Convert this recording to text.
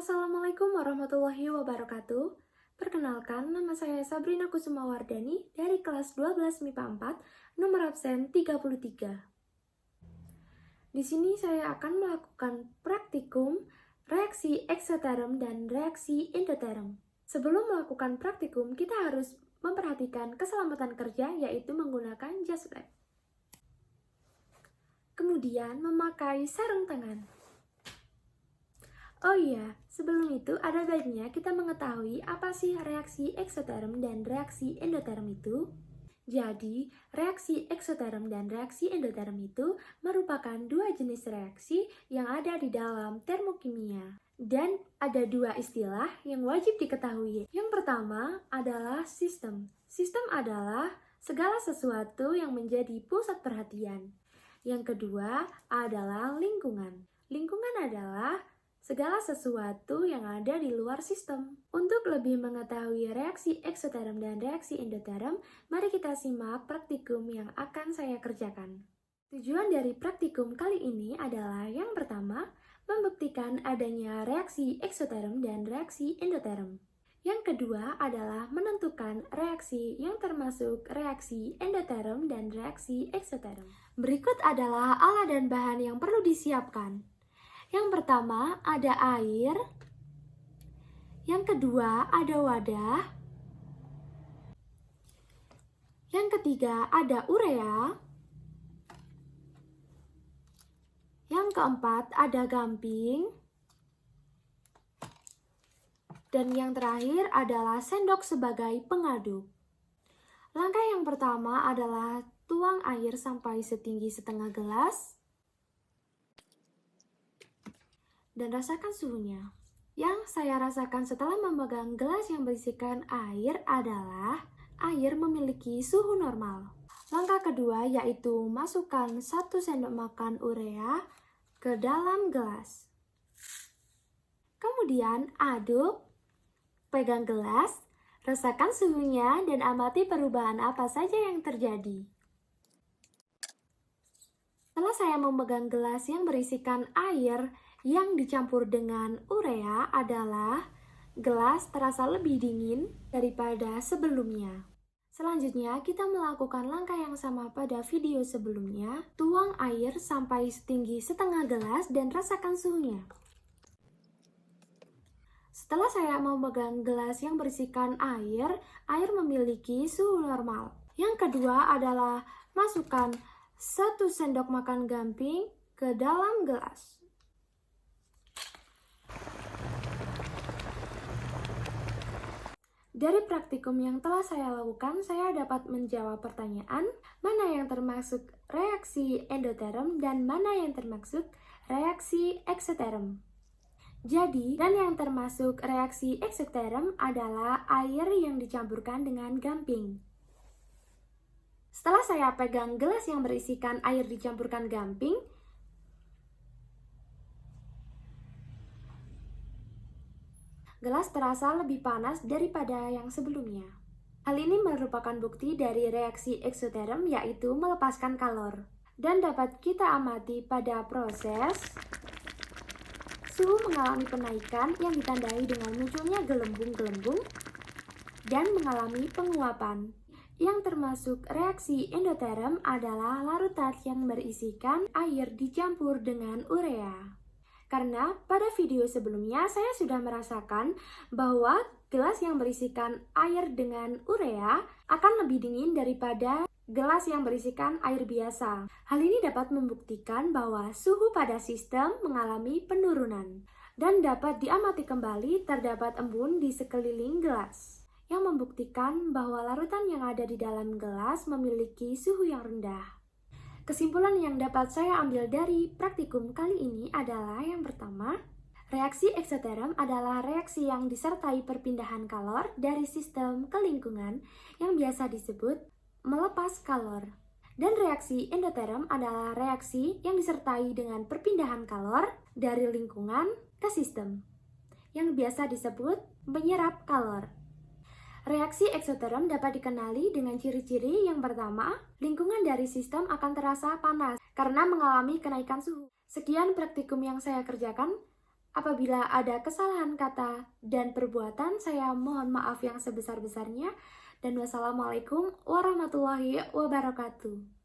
Assalamualaikum warahmatullahi wabarakatuh. Perkenalkan, nama saya Sabrina Kusumawardani dari kelas 12 MIPA 4, nomor absen 33. Di sini saya akan melakukan praktikum reaksi eksoterm dan reaksi endoterm. Sebelum melakukan praktikum, kita harus memperhatikan keselamatan kerja, yaitu menggunakan jas lab. Kemudian memakai sarung tangan. Oh iya, sebelum itu ada baiknya kita mengetahui apa sih reaksi eksoterm dan reaksi endoterm itu. Jadi, reaksi eksoterm dan reaksi endoterm itu merupakan dua jenis reaksi yang ada di dalam termokimia. Dan ada dua istilah yang wajib diketahui. Yang pertama adalah sistem. Sistem adalah segala sesuatu yang menjadi pusat perhatian. Yang kedua adalah lingkungan. Lingkungan adalah segala sesuatu yang ada di luar sistem. Untuk lebih mengetahui reaksi eksoterm dan reaksi endoterm, mari kita simak praktikum yang akan saya kerjakan. Tujuan dari praktikum kali ini adalah yang pertama, membuktikan adanya reaksi eksoterm dan reaksi endoterm. Yang kedua adalah menentukan reaksi yang termasuk reaksi endoterm dan reaksi eksoterm. Berikut adalah alat dan bahan yang perlu disiapkan. Yang pertama ada air, yang kedua ada wadah, yang ketiga ada urea, yang keempat ada gamping, dan yang terakhir adalah sendok sebagai pengaduk. Langkah yang pertama adalah tuang air sampai setinggi setengah gelas, dan rasakan suhunya. Yang saya rasakan setelah memegang gelas yang berisikan air adalah air memiliki suhu normal. Langkah kedua yaitu masukkan 1 sendok makan urea ke dalam gelas. Kemudian aduk, pegang gelas, rasakan suhunya dan amati perubahan apa saja yang terjadi. Setelah saya memegang gelas yang berisikan air yang dicampur dengan urea adalah gelas terasa lebih dingin daripada sebelumnya. Selanjutnya, kita melakukan langkah yang sama pada video sebelumnya. Tuang air sampai setinggi setengah gelas dan rasakan suhunya. Setelah saya memegang gelas yang berisikan air memiliki suhu normal. Yang kedua adalah masukkan 1 sendok makan gamping ke dalam gelas. Dari praktikum yang telah saya lakukan, saya dapat menjawab pertanyaan mana yang termasuk reaksi endoterm dan mana yang termasuk reaksi eksoterm. Jadi, dan yang termasuk reaksi eksoterm adalah air yang dicampurkan dengan gamping. Setelah saya pegang gelas yang berisikan air dicampurkan gamping, gelas terasa lebih panas daripada yang sebelumnya. Hal ini merupakan bukti dari reaksi eksoterm, yaitu melepaskan kalor. Dan dapat kita amati pada proses suhu mengalami penaikan yang ditandai dengan munculnya gelembung-gelembung dan mengalami penguapan. Yang termasuk reaksi endoterm adalah larutan yang berisikan air dicampur dengan urea. Karena pada video sebelumnya saya sudah merasakan bahwa gelas yang berisikan air dengan urea akan lebih dingin daripada gelas yang berisikan air biasa. Hal ini dapat membuktikan bahwa suhu pada sistem mengalami penurunan. Dan dapat diamati kembali terdapat embun di sekeliling gelas, yang membuktikan bahwa larutan yang ada di dalam gelas memiliki suhu yang rendah. Kesimpulan yang dapat saya ambil dari praktikum kali ini adalah yang pertama, reaksi eksoterm adalah reaksi yang disertai perpindahan kalor dari sistem ke lingkungan yang biasa disebut melepas kalor. Dan reaksi endoterm adalah reaksi yang disertai dengan perpindahan kalor dari lingkungan ke sistem yang biasa disebut menyerap kalor. Reaksi eksoterm dapat dikenali dengan ciri-ciri yang pertama, lingkungan dari sistem akan terasa panas karena mengalami kenaikan suhu. Sekian praktikum yang saya kerjakan. Apabila ada kesalahan kata dan perbuatan, saya mohon maaf yang sebesar-besarnya. Dan wassalamualaikum warahmatullahi wabarakatuh.